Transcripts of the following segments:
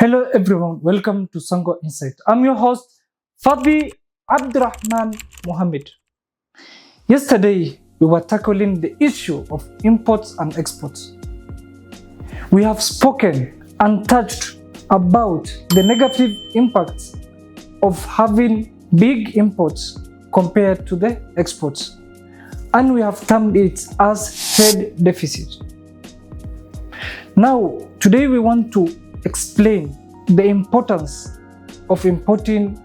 Hello everyone, welcome to Sango Insight. I'm your host, Fabi Abdurrahman Mohammed. Yesterday, we were tackling the issue of imports and exports. We have spoken and touched about the negative impacts of having big imports compared to the exports, and we have termed it as trade deficit. Now, today we want to explain the importance of importing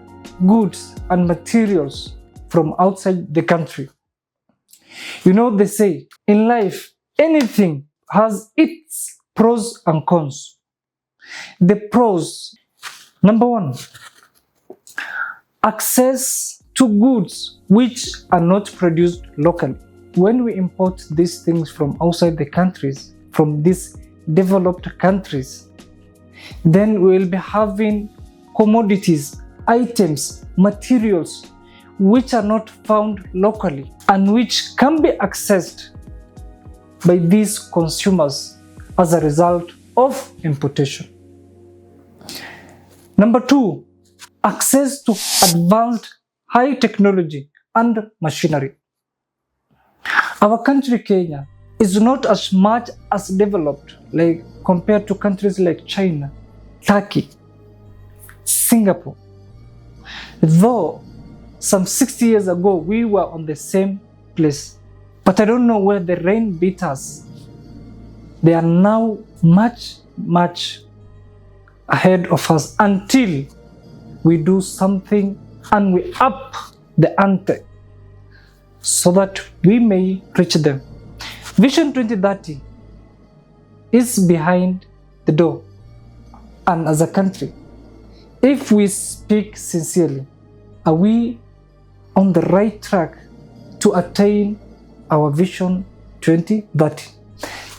goods and materials from outside the country. You know, they say in life, anything has its pros and cons. The pros: number one, access to goods which are not produced locally. When we import these things from outside the countries, from these developed countries, then we will be having commodities, items, materials which are not found locally and which can be accessed by these consumers as a result of importation. Number two, access to advanced high technology and machinery. Our country, Kenya, is not as much as developed like compared to countries like China, Turkey, Singapore. Though some 60 years ago we were on the same place, but I don't know where the rain beat us. They are now much ahead of us until we do something and we up the ante so that we may reach them. Vision 2030 is behind the door, and as a country, if we speak sincerely, are we on the right track to attain our Vision 2030?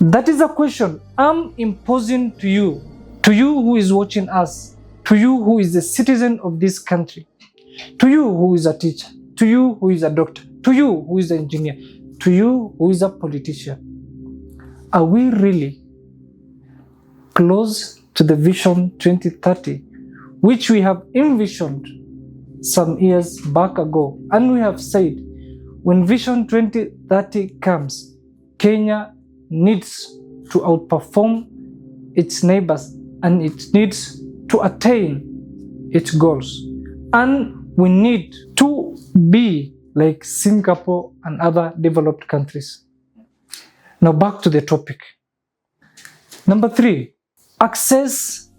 That is a question I'm imposing to you who is watching us, to you who is a citizen of this country, to you who is a teacher, to you who is a doctor, to you who is an engineer, to you who is a politician. Are we really close to the Vision 2030, which we have envisioned some years back ago? And we have said, when Vision 2030 comes, Kenya needs to outperform its neighbors and it needs to attain its goals. And we need to be like Singapore and other developed countries. Now back to the topic. Number three, access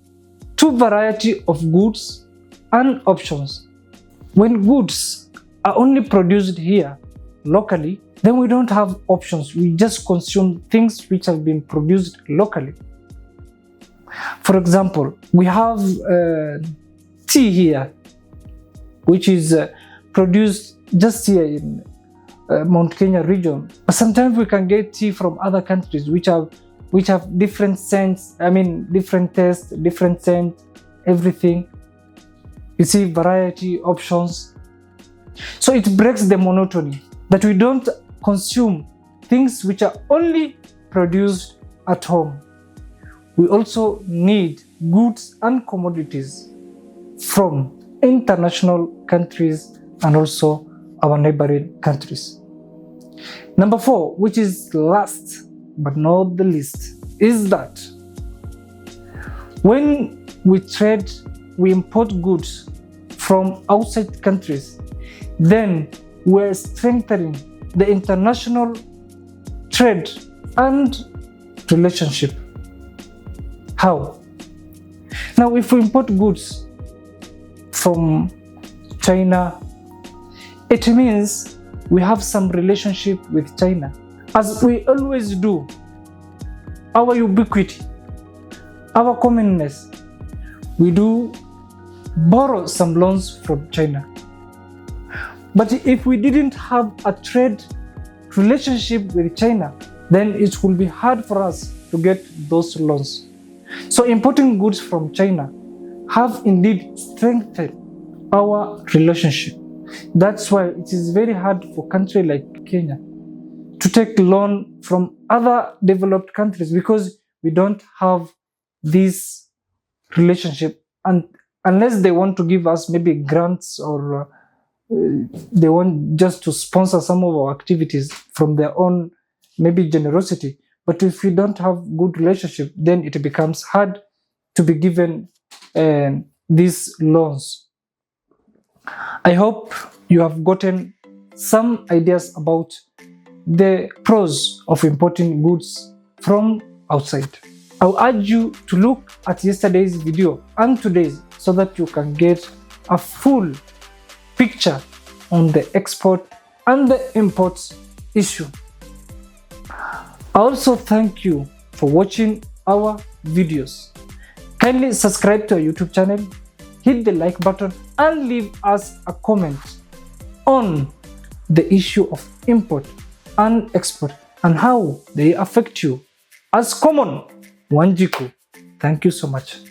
to variety of goods and options. When goods are only produced here locally, then we don't have options. We just consume things which have been produced locally. For example, we have tea here, which is produced just here in Mount Kenya region. But sometimes we can get tea from other countries which have different scents, different taste, different scent, everything. You see, variety, options. So it breaks the monotony that we don't consume things which are only produced at home. We also need goods and commodities from international countries and also our neighboring countries. Number four, which is last but not the least, is that when we import goods from outside countries, then we're strengthening the international trade and relationship. How? Now, if we import goods from China, it means we have some relationship with China. As we always do, our ubiquity, our commonness, we do borrow some loans from China. But if we didn't have a trade relationship with China, then it will be hard for us to get those loans. So importing goods from China have indeed strengthened our relationship. That's why it is very hard for a country like Kenya to take loan from other developed countries, because we don't have this relationship, and unless they want to give us maybe grants or they want just to sponsor some of our activities from their own maybe generosity. But if you don't have good relationship, then it becomes hard to be given these loans. I hope you have gotten some ideas about the pros of importing goods from outside. I'll urge you to look at yesterday's video and today's so that you can get a full picture on the export and the imports issue. I also thank you for watching our videos. Kindly subscribe to our YouTube channel, hit the like button, and leave us a comment on the issue of import and export and how they affect you as common Wanjiku. Thank you so much.